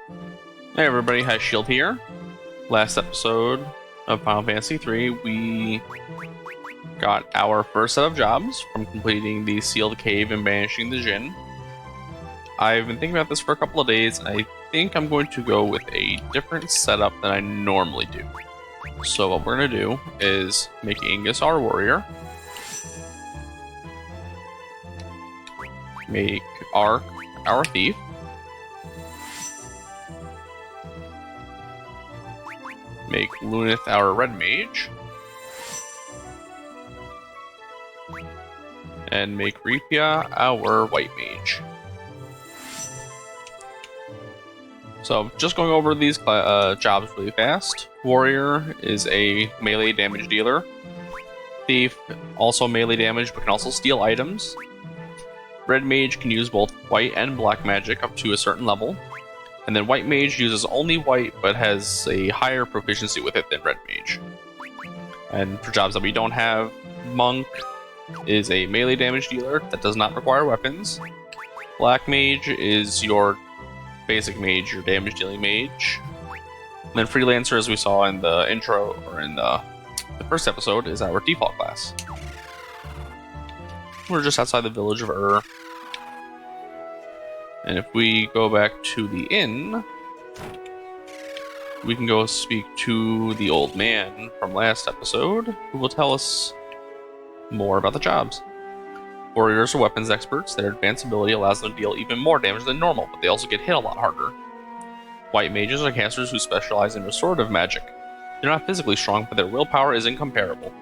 Hey everybody, High Shield here. Last episode of Final Fantasy III, we got our first set of jobs from completing the Sealed Cave and banishing the Djinn. I've been thinking about this for a couple of days, and I think I'm going to go with a different setup than I normally do. So what we're going to do is make Ingus our warrior, make Ark our thief, make Luneth our red mage, and make Ripia our white mage. So just going over these jobs really fast. Warrior is a melee damage dealer. Thief, also melee damage, but can also steal items. Red mage can use both white and black magic up to a certain level. And then white mage uses only white, but has a higher proficiency with it than red mage. And for jobs that we don't have, monk is a melee damage dealer that does not require weapons. Black mage is your basic mage, your damage dealing mage. And then freelancer, as we saw in the intro or in the first episode, is our default class. We're just outside the village of Ur. And if we go back to the inn, we can go speak to the old man from last episode, who will tell us more about the jobs. Warriors are weapons experts. Their advanced ability allows them to deal even more damage than normal, but they also get hit a lot harder. White mages are casters who specialize in restorative magic. They're not physically strong, but their willpower is incomparable.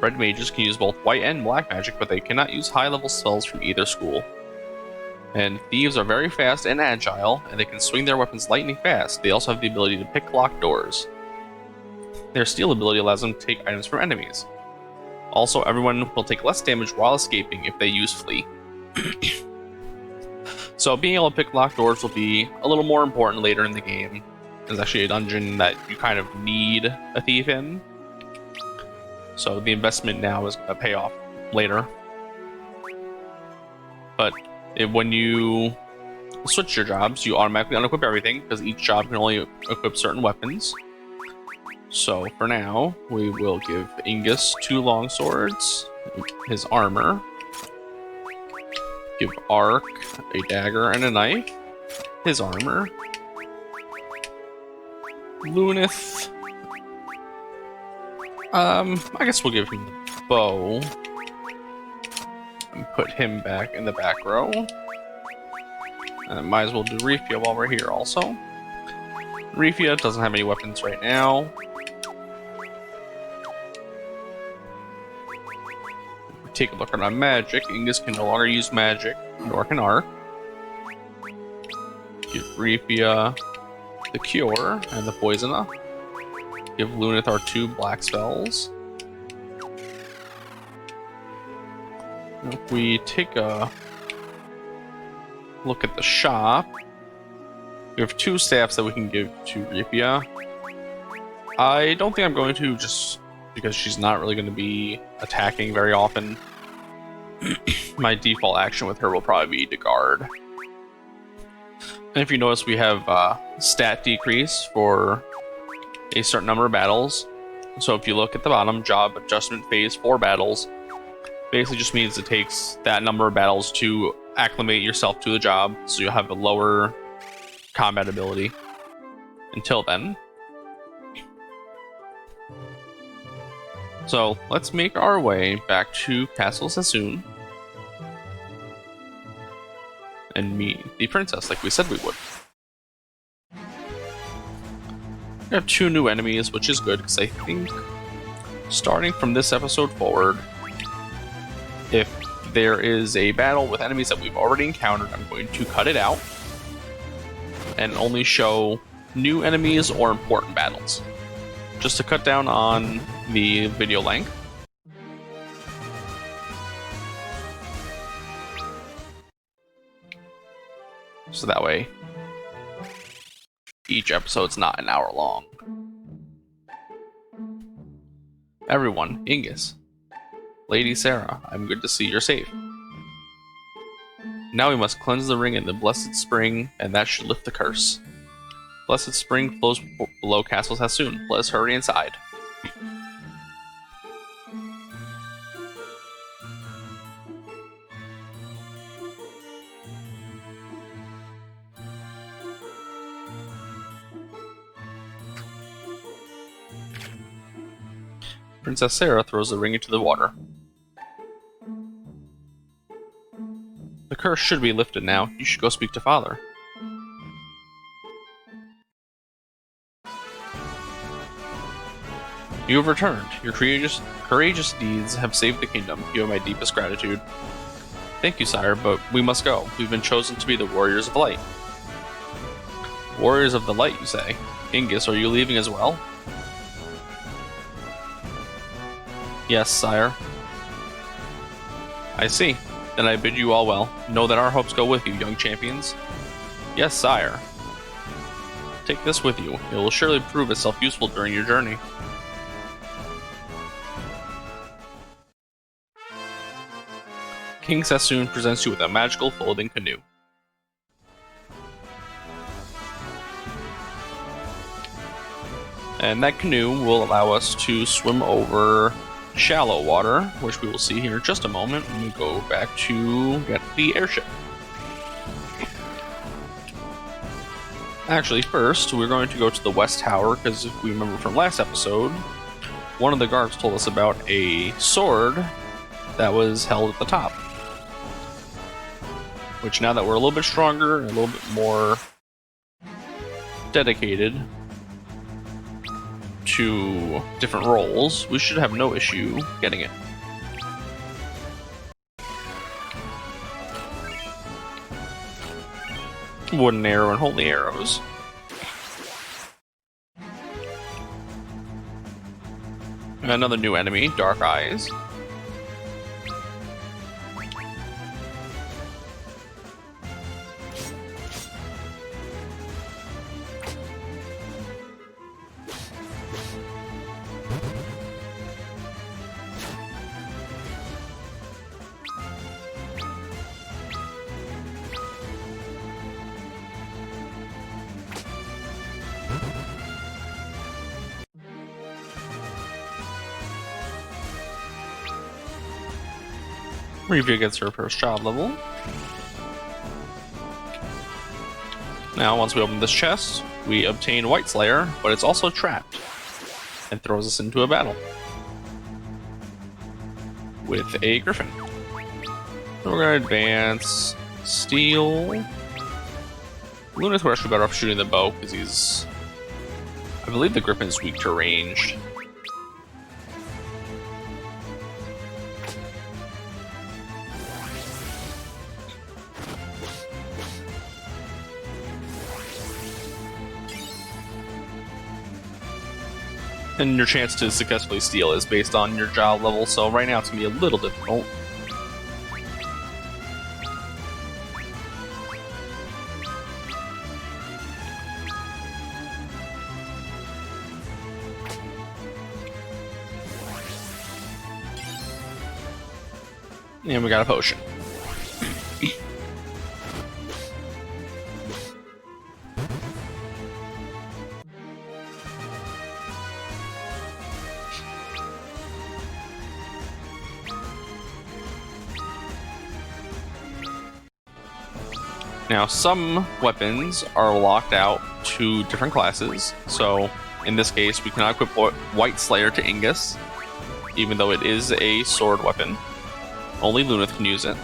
Red mages can use both white and black magic, but they cannot use high-level spells from either school. And thieves are very fast and agile, and they can swing their weapons lightning fast. They also have the ability to pick locked doors. Their steal ability allows them to take items from enemies. Also, everyone will take less damage while escaping if they use flee. So being able to pick locked doors will be a little more important later in the game. There's actually a dungeon that you kind of need a thief in. So the investment now is going to pay off later. But when you switch your jobs, you automatically unequip everything, because each job can only equip certain weapons. So for now, we will give Ingus 2 long swords, his armor. Give Ark a dagger and a knife, his armor. Luneth, I guess we'll give him the bow. And put him back in the back row. And might as well do Rifia while we're here also. Rifia doesn't have any weapons right now. Take a look at our magic. Ingus can no longer use magic, nor can Ark. Give Rifia the cure and the poisoner. Give Luneth our 2 black spells. If we take a look at the shop, we have 2 staffs that we can give to Rifia. I don't think I'm going to, just because she's not really going to be attacking very often. My default action with her will probably be to guard. And if you notice, we have stat decrease for a certain number of battles. So if you look at the bottom, job adjustment phase 4 battles, basically just means it takes that number of battles to acclimate yourself to the job, so you'll have a lower combat ability until then. So let's make our way back to Castle Sassoon and meet the princess like we said we would. We have 2 new enemies, which is good, because I think starting from this episode forward, if there is a battle with enemies that we've already encountered, I'm going to cut it out and only show new enemies or important battles, just to cut down on the video length. So that way, each episode's not an hour long. Everyone, Ingus. Lady Sarah, I'm good to see you're safe. Now we must cleanse the ring in the Blessed Spring, and that should lift the curse. Blessed Spring flows below Castle Sassoon. Let us hurry inside. Princess Sarah throws the ring into the water. The curse should be lifted now. You should go speak to Father. You have returned. Your courageous deeds have saved the kingdom. You have my deepest gratitude. Thank you, sire, but we must go. We've been chosen to be the Warriors of Light. Warriors of the Light, you say? Ingus, are you leaving as well? Yes, sire. I see. Then I bid you all well. Know that our hopes go with you, young champions. Yes, sire. Take this with you. It will surely prove itself useful during your journey. King Sassoon presents you with a magical folding canoe. And that canoe will allow us to swim over shallow water, which we will see here in just a moment when we go back to get the airship. Actually, first, we're going to go to the West Tower, because if we remember from last episode, one of the guards told us about a sword that was held at the top. Which, now that we're a little bit stronger and a little bit more dedicated to different roles, we should have no issue getting it. Wooden arrow and holy arrows. And another new enemy, Dark Eyes. Review gets her first job level. Now, once we open this chest, we obtain White Slayer, but it's also trapped and throws us into a battle with a griffin. So we're going to advance, steal. Lunith, we're actually better off shooting the bow because he's, I believe the griffin's weak to ranged. And your chance to successfully steal is based on your job level, so right now it's going to be a little difficult. And we got a potion. Now, some weapons are locked out to different classes, so in this case we cannot equip White Slayer to Ingus, even though it is a sword weapon. Only Lunith can use it.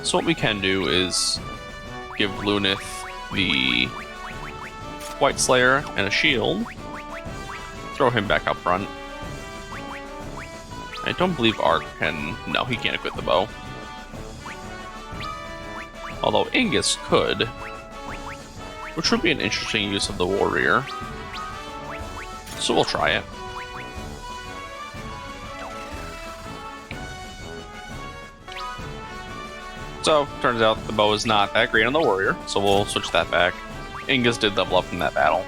So what we can do is give Lunith the White Slayer and a shield, throw him back up front. I don't believe Ark can... no, he can't equip the bow. Although Ingus could, which would be an interesting use of the warrior. So we'll try it. So, turns out the bow is not that great on the warrior, so we'll switch that back. Ingus did level up in that battle.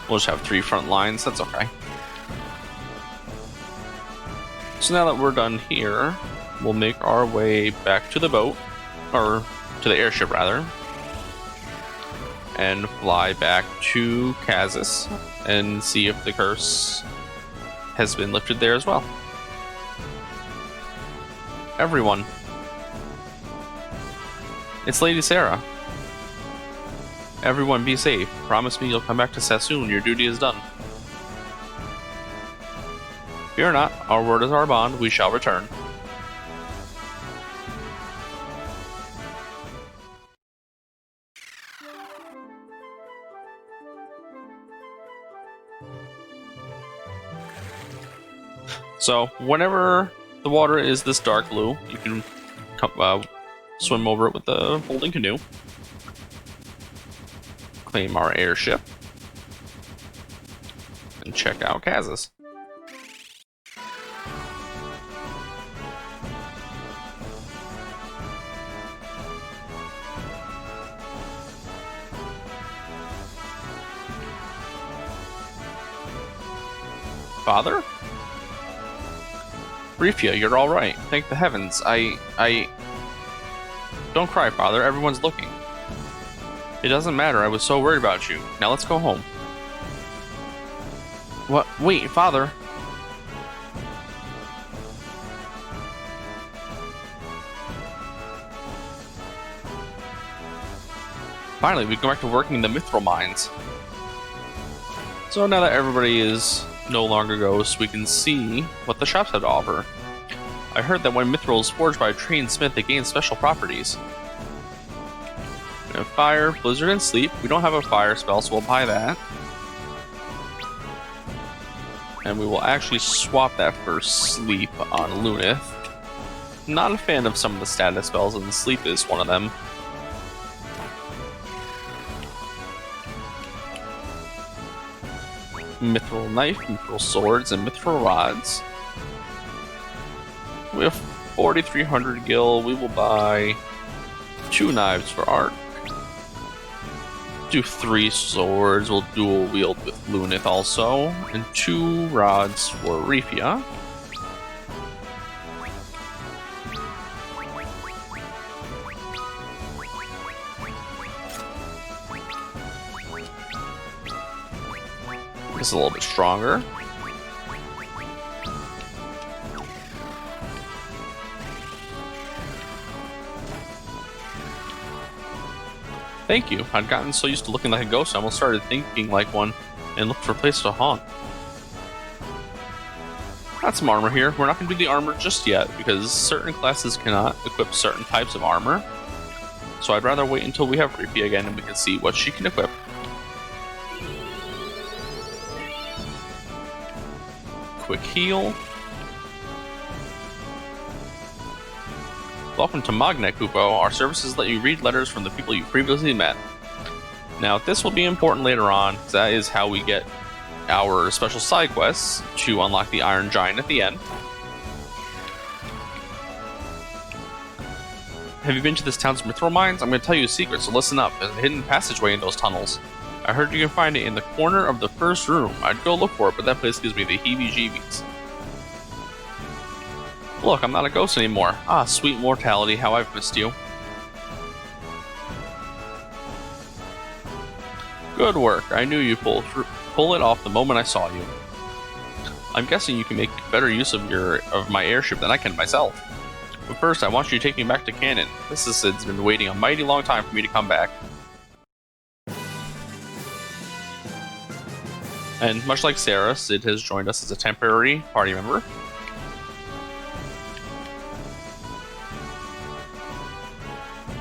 We'll just have 3 front lines, that's okay. So now that we're done here, we'll make our way back to the boat, or to the airship rather, and fly back to Kazis and see if the curse has been lifted there as well. Everyone, it's Lady Sarah. Everyone be safe. Promise me you'll come back to Sassoon. Your duty is done. Fear not, our word is our bond. We shall return. So, whenever the water is this dark blue, you can swim over it with the folding canoe. Claim our airship. And check out Kazis. Father? Rifia, you're alright. Thank the heavens. Don't cry, Father. Everyone's looking. It doesn't matter. I was so worried about you. Now let's go home. What? Wait, Father. Finally, we can go back to working in the mithril mines. So now that everybody is no longer ghosts, we can see what the shops have to offer. I heard that when mithril is forged by a trained smith, it gains special properties. We have fire, blizzard, and sleep. We don't have a fire spell, so we'll buy that. And we will actually swap that for sleep on Lunith. Not a fan of some of the status spells, and sleep is one of them. Mithril knife, mithril swords, and mithril rods. We have 4,300 gil. We will buy 2 knives for Ark. Do 3 swords. We'll dual wield with Lunith also, and 2 rods for Rifia. This is a little bit stronger. Thank you. I'd gotten so used to looking like a ghost, I almost started thinking like one and looked for a place to haunt. Got some armor here. We're not going to do the armor just yet because certain classes cannot equip certain types of armor. So I'd rather wait until we have Rifia again and we can see what she can equip. Quick heal. Welcome to Magnet, Kupo. Our services let you read letters from the people you previously met. Now, this will be important later on, because that is how we get our special side quests to unlock the Iron Giant at the end. Have you been to this town's mithril mines? I'm going to tell you a secret, so listen up. There's a hidden passageway in those tunnels. I heard you can find it in the corner of the first room. I'd go look for it, but that place gives me the heebie-jeebies. Look, I'm not a ghost anymore. Ah, sweet mortality, how I've missed you. Good work. I knew you'd pull it off the moment I saw you. I'm guessing you can make better use of my airship than I can myself. But first, I want you to take me back to Canaan. This Cid's been waiting a mighty long time for me to come back. And much like Sarah, Cid has joined us as a temporary party member.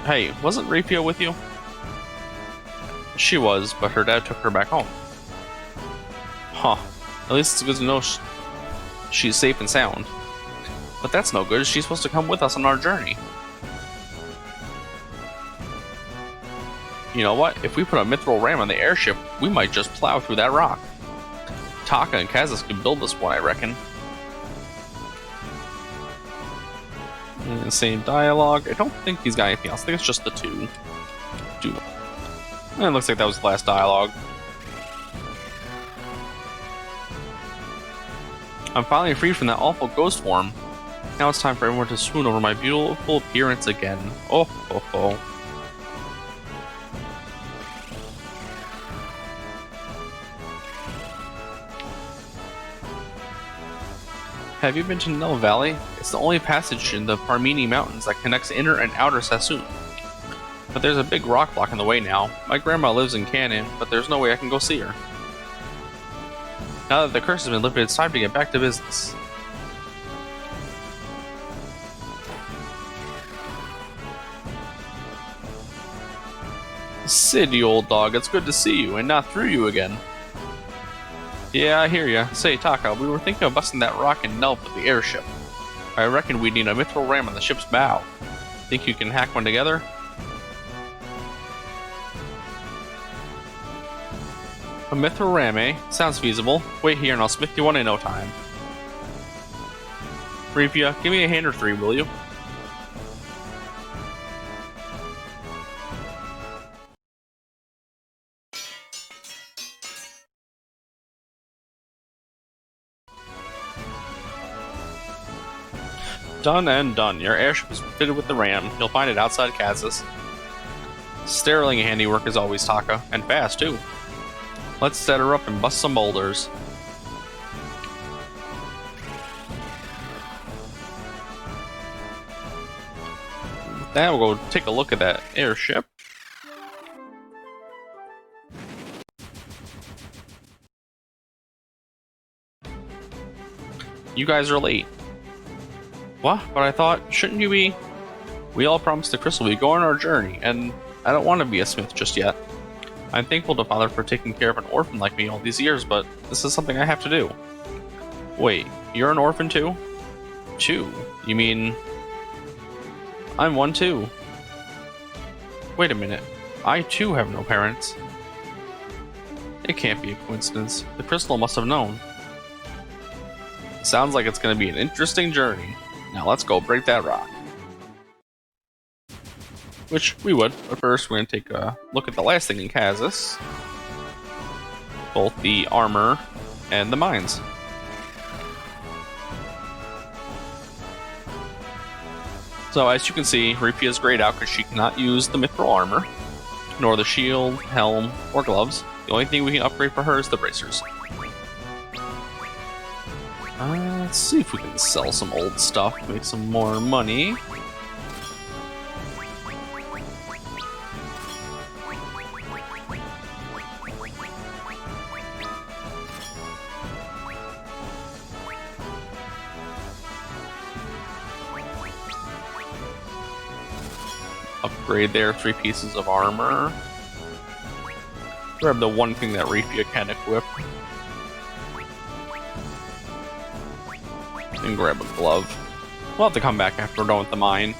Hey, wasn't Rifia with you? She was, but her dad took her back home. Huh. At least it's good to know she's safe and sound. But that's no good. She's supposed to come with us on our journey. You know what? If we put a mithril ram on the airship, we might just plow through that rock. Taka and Kazis can build this one, I reckon. And same dialogue. I don't think he's got anything else. I think it's just the two. And it looks like that was the last dialogue. I'm finally freed from that awful ghost form. Now it's time for everyone to swoon over my beautiful appearance again. Oh, ho, ho. Have you been to Nell Valley? It's the only passage in the Parmeni Mountains that connects inner and outer Sassoon. But there's a big rock block in the way now. My grandma lives in Cannon, but there's no way I can go see her. Now that the curse has been lifted, it's time to get back to business. Sid, you old dog, it's good to see you, and not through you again. Yeah, I hear ya. Say, Taka, we were thinking of busting that rock and Nelp with the airship. I reckon we need a mithril ram on the ship's bow. Think you can hack one together? A mithril ram, eh? Sounds feasible. Wait here and I'll smith you one in no time. Repia, give me a hand or three, will you? Done and done. Your airship is fitted with the ram. You'll find it outside Kazas. Sterling handiwork as always, Taka. And fast, too. Let's set her up and bust some boulders. Now we'll go take a look at that airship. You guys are late. What? But I thought, shouldn't you be? We all promised the crystal we'd go on our journey, and I don't want to be a smith just yet. I'm thankful to Father for taking care of an orphan like me all these years, but this is something I have to do. Wait, you're an orphan too? Two? You mean... I'm one too. Wait a minute. I too have no parents. It can't be a coincidence. The crystal must have known. Sounds like it's going to be an interesting journey. Now let's go break that rock. Which we would, but first we're going to take a look at the last thing in Kazas. Both the armor and the mines. So as you can see, Ripia is grayed out because she cannot use the mithril armor, nor the shield, helm, or gloves. The only thing we can upgrade for her is the bracers. Let's see if we can sell some old stuff, make some more money. Upgrade there, 3 pieces of armor. Grab the one thing that Ripia can equip. And grab a glove. We'll have to come back after we're done with the mine.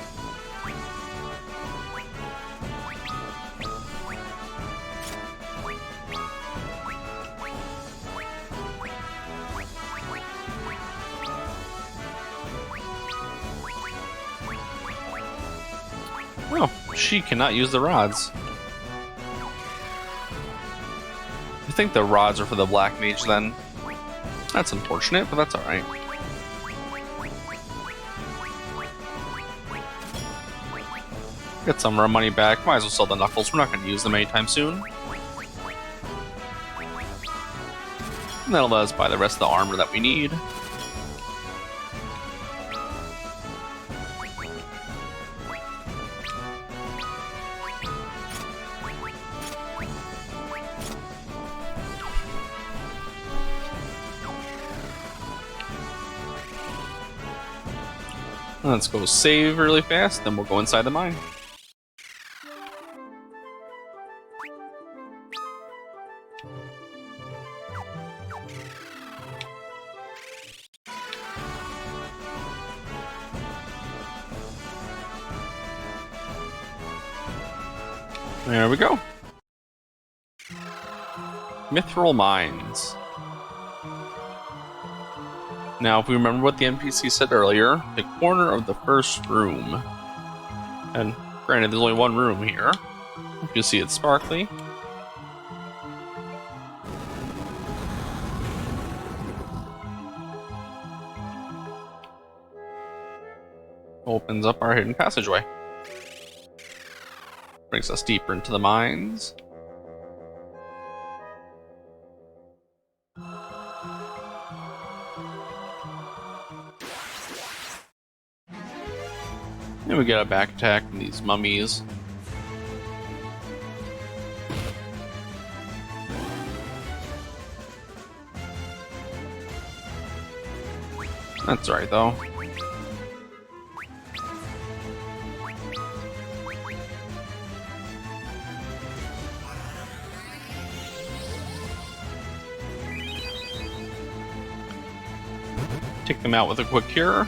Oh, she cannot use the rods. I think the rods are for the Black Mage then. That's unfortunate, but that's alright. Get some of our money back. Might as well sell the knuckles. We're not going to use them anytime soon. And that'll let us buy the rest of the armor that we need. Let's go save really fast, then we'll go inside the mine. There we go. Mithril Mines. Now, if we remember what the NPC said earlier, the corner of the first room. And granted, there's only one room here. You can see it's sparkly. Opens up our hidden passageway. Brings us deeper into the mines. And we get a back attack from these mummies. That's alright though. Take them out with a quick cure.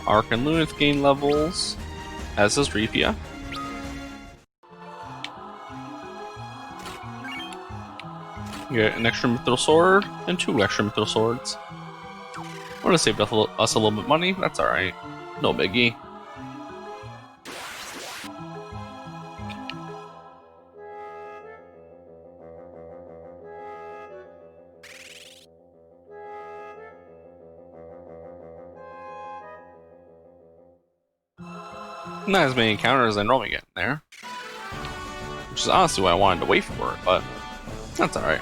Arc and Lunith gain levels, as does Refia. You get an extra mithril sword and 2 extra mithril swords. I want to save us a little bit of money, but that's alright. No biggie. Not as many encounters as I normally get in there. Which is honestly why I wanted to wait for it, but that's alright.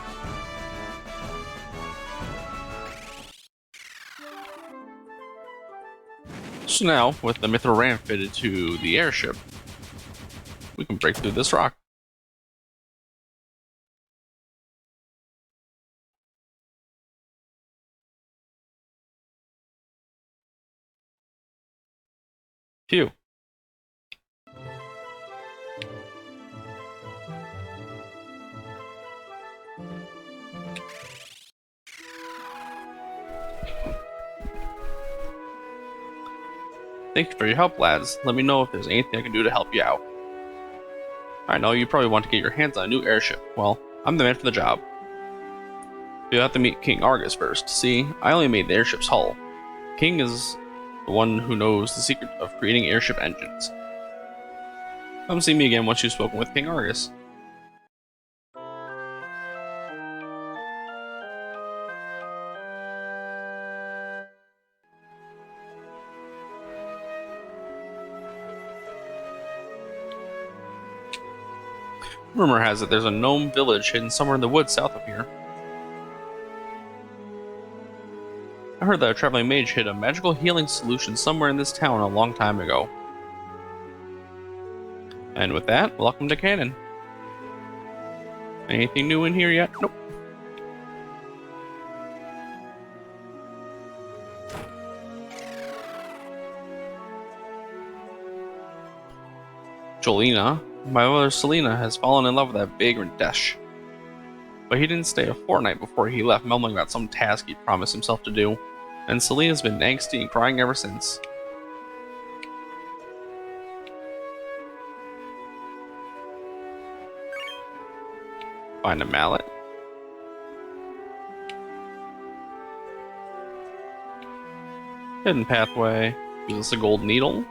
So now, with the mithril ram fitted to the airship, we can break through this rock. Phew. Thank you for your help, lads. Let me know if there's anything I can do to help you out. I know you probably want to get your hands on a new airship. Well, I'm the man for the job. You'll have to meet King Argus first. See, I only made the airship's hull. King is the one who knows the secret of creating airship engines. Come see me again once you've spoken with King Argus. Rumor has it there's a gnome village hidden somewhere in the woods south of here. I heard that a traveling mage hid a magical healing solution somewhere in this town a long time ago. And with that, welcome to Canon. Anything new in here yet? Nope. Jolina, my mother Selena, has fallen in love with that vagrant Desh. But he didn't stay a fortnight before he left, mumbling about some task he'd promised himself to do. And Selena's been angsty and crying ever since. Find a mallet. Hidden pathway. Use a gold needle.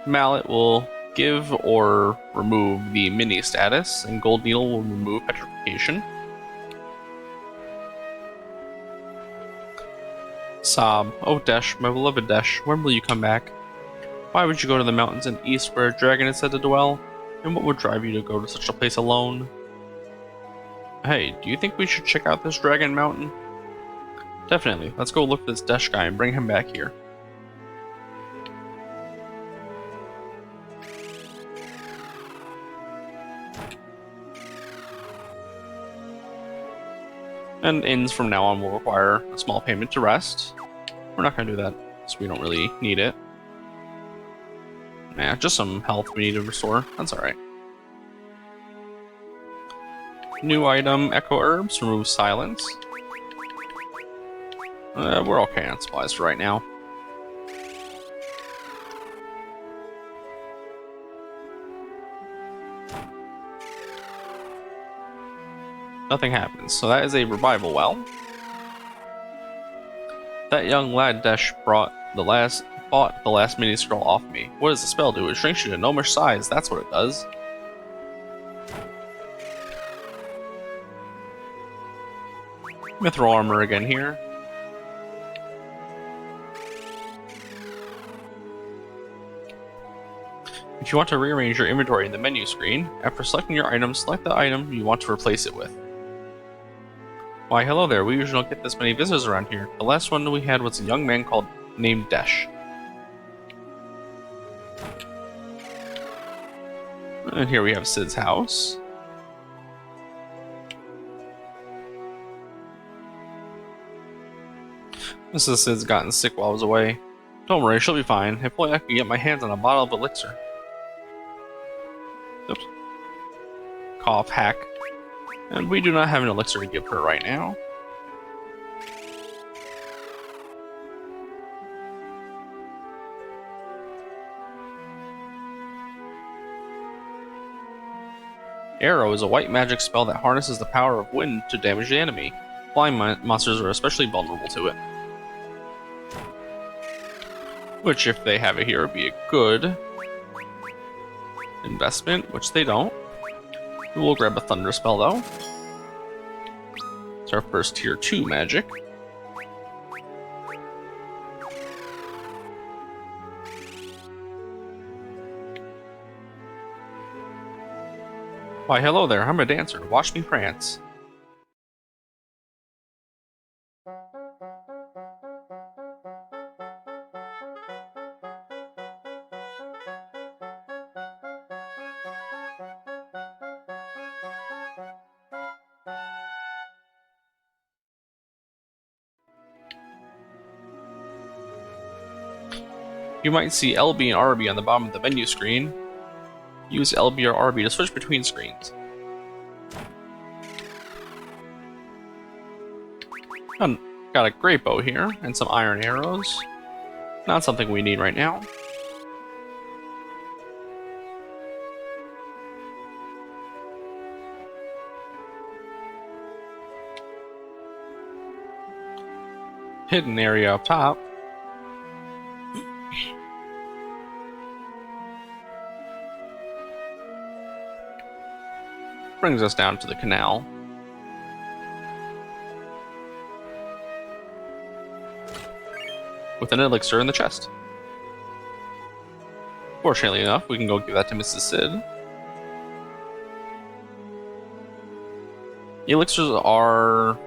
Mallet will give or remove the mini status, and gold needle will remove petrification. Sob. Oh, Desh, my beloved Desh, when will you come back? Why would you go to the mountains in the east where a dragon is said to dwell? And what would drive you to go to such a place alone? Hey, do you think we should check out this dragon mountain? Definitely. Let's go look for this Desh guy and bring him back here. And inns from now on will require a small payment to rest. We're not going to do that, because we don't really need it. Nah, just some health we need to restore. That's alright. New item, Echo Herbs, remove silence. We're okay on supplies for right now. Nothing happens, so that is a revival well. That young lad Desh bought the last mini scroll off me. What does the spell do? It shrinks you to gnomish size, that's what it does. Mithril armor again here. If you want to rearrange your inventory in the menu screen, after selecting your item, select the item you want to replace it with. Why, hello there. We usually don't get this many visitors around here. The last one we had was a young man named Desh. And here we have Sid's house. Mrs. Sid's gotten sick while I was away. Don't worry, she'll be fine. If only I could get my hands on a bottle of elixir. Oops. Cough hack. And we do not have an elixir to give her right now. Arrow is a white magic spell that harnesses the power of wind to damage the enemy. Flying monsters are especially vulnerable to it. Which, if they have it here, would be a good investment, which they don't. We will grab a Thunder spell, though. It's our first tier 2 magic. Why, hello there, I'm a dancer. Watch me prance. You might see LB and RB on the bottom of the menu screen. Use LB or RB to switch between screens. Got a great bow here, and some iron arrows. Not something we need right now. Hidden area up top. Brings us down to the canal. With an elixir in the chest. Fortunately enough, we can go give that to Mrs. Sid. The elixirs are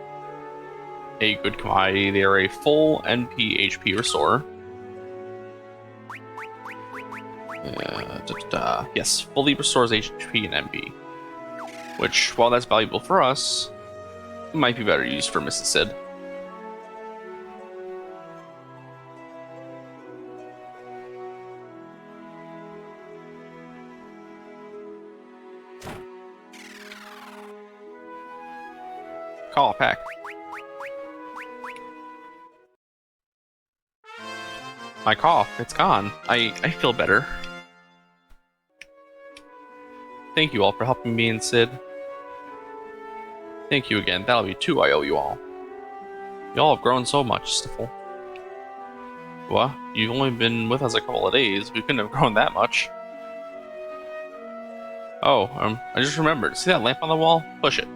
a good commodity. They are a full NP HP restore. Yes, fully restores HP and MP. Which, while that's valuable for us, might be better used for Mrs. Sid. Call pack. My cough, it's gone. I feel better. Thank you all for helping me and Sid. Thank you again. That'll be 2 I owe you all. You all have grown so much, Stifle. What? You've only been with us a couple of days. We couldn't have grown that much. Oh, I just remembered. See that lamp on the wall? Push it.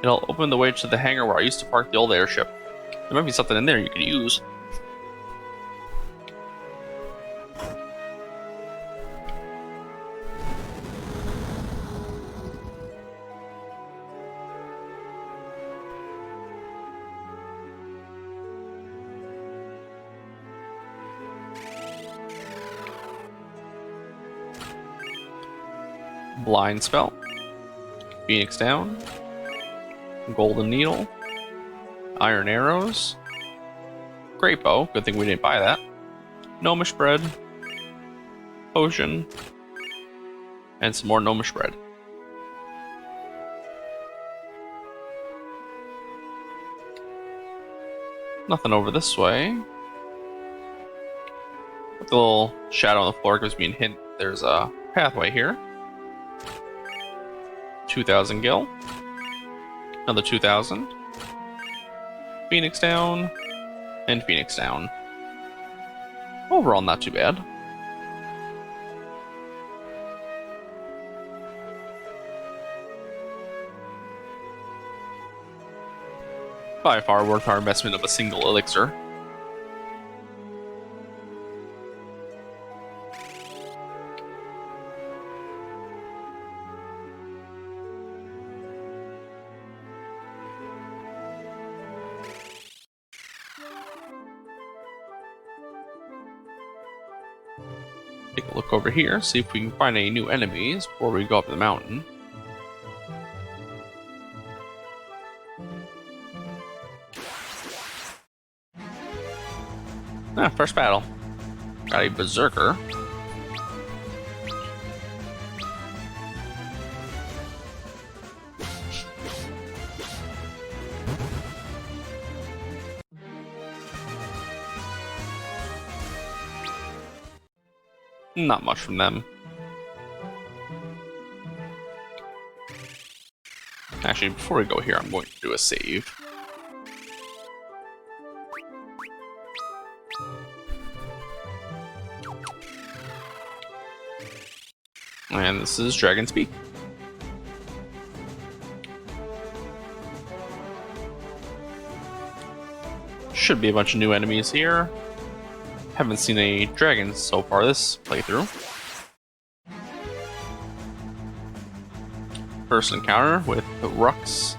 It'll open the way to the hangar where I used to park the old airship. There might be something in there you could use. Blind spell. Phoenix down. Golden needle. Iron arrows. Great bow. Good thing we didn't buy that. Gnomish bread. Potion. And some more gnomish bread. Nothing over this way. With the little shadow on the floor gives me a hint there's a pathway here. 2,000 gil. Another 2,000. Phoenix down. And Phoenix down. Overall, not too bad. By far worth our investment of a single elixir. Take a look over here, see if we can find any new enemies before we go up the mountain. Ah, first battle. Got a Berserker. Not much from them. Actually, before we go here, I'm going to do a save. And this is Dragon's Peak. Should be a bunch of new enemies here. Haven't seen any dragons so far this playthrough. First encounter with the Rux.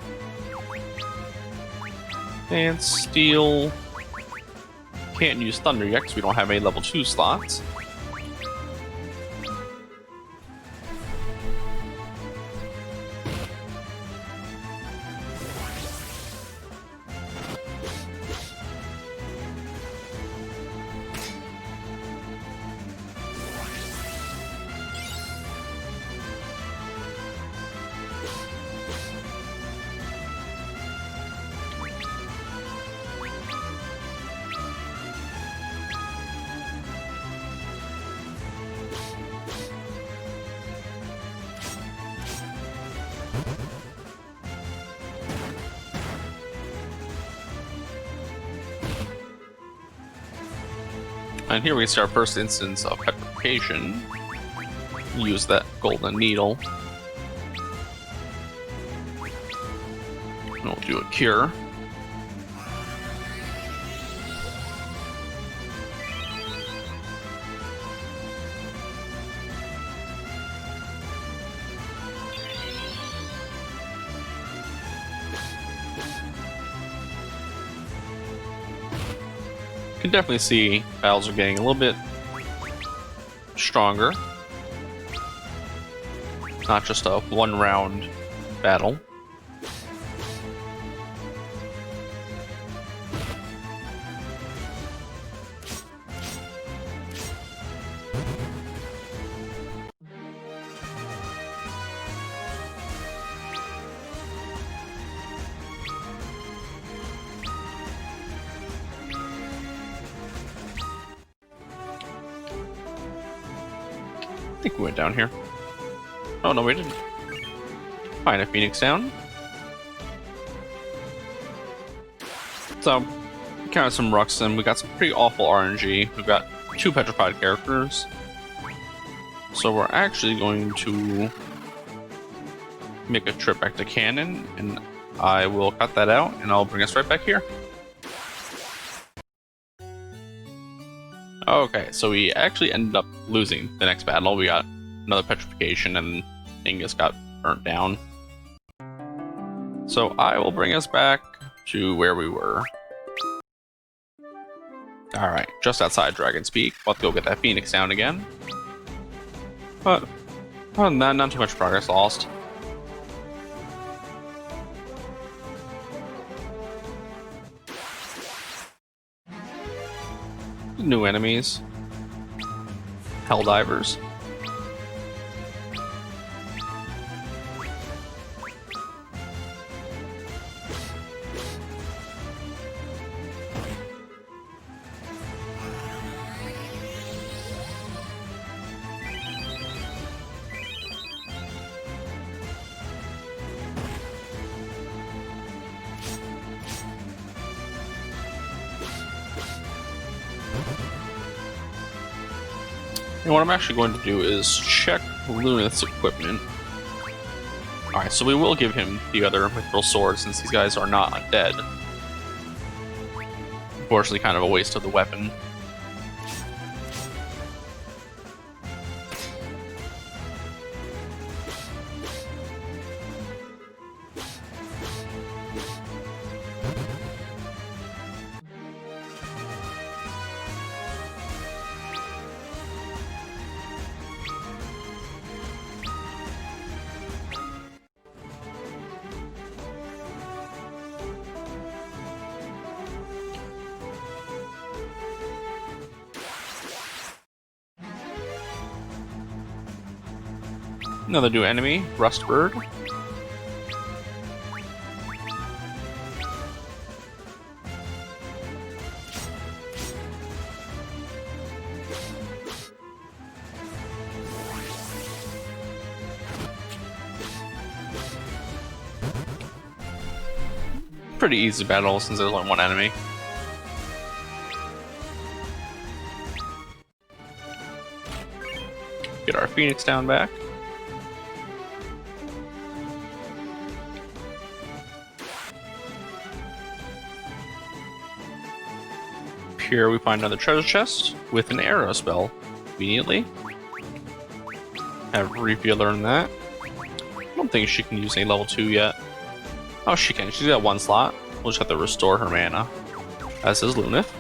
And Steel. Can't use Thunder yet because we don't have any level 2 slots. And here we see our first instance of petrification. Use that golden needle. And we'll do a cure. You can definitely see battles are getting a little bit stronger. Not just a one-round battle. I think we went down here. Oh no, we didn't. Find a Phoenix down. So, we counted some Rux and we got some pretty awful RNG. We've got 2 petrified characters. So we're actually going to make a trip back to Canon, and I will cut that out and I'll bring us right back here. Okay, so we actually ended up losing the next battle. We got another petrification and Angus got burnt down. So I will bring us back to where we were. Alright, just outside Dragon's Peak. We'll have to go get that Phoenix down again. But other than that, not too much progress lost. New enemies. Helldivers. And what I'm actually going to do is check Luneth's equipment. Alright, so we will give him the other mithril sword since these guys are not undead. Unfortunately, kind of a waste of the weapon. Another new enemy, Rustbird. Pretty easy battle since there's only one enemy. Get our Phoenix down back. Here we find another treasure chest with an arrow spell. Immediately. Have Revia learn that. I don't think she can use a level 2 yet. Oh, she can. She's got one slot. We'll just have to restore her mana. As is Lunith.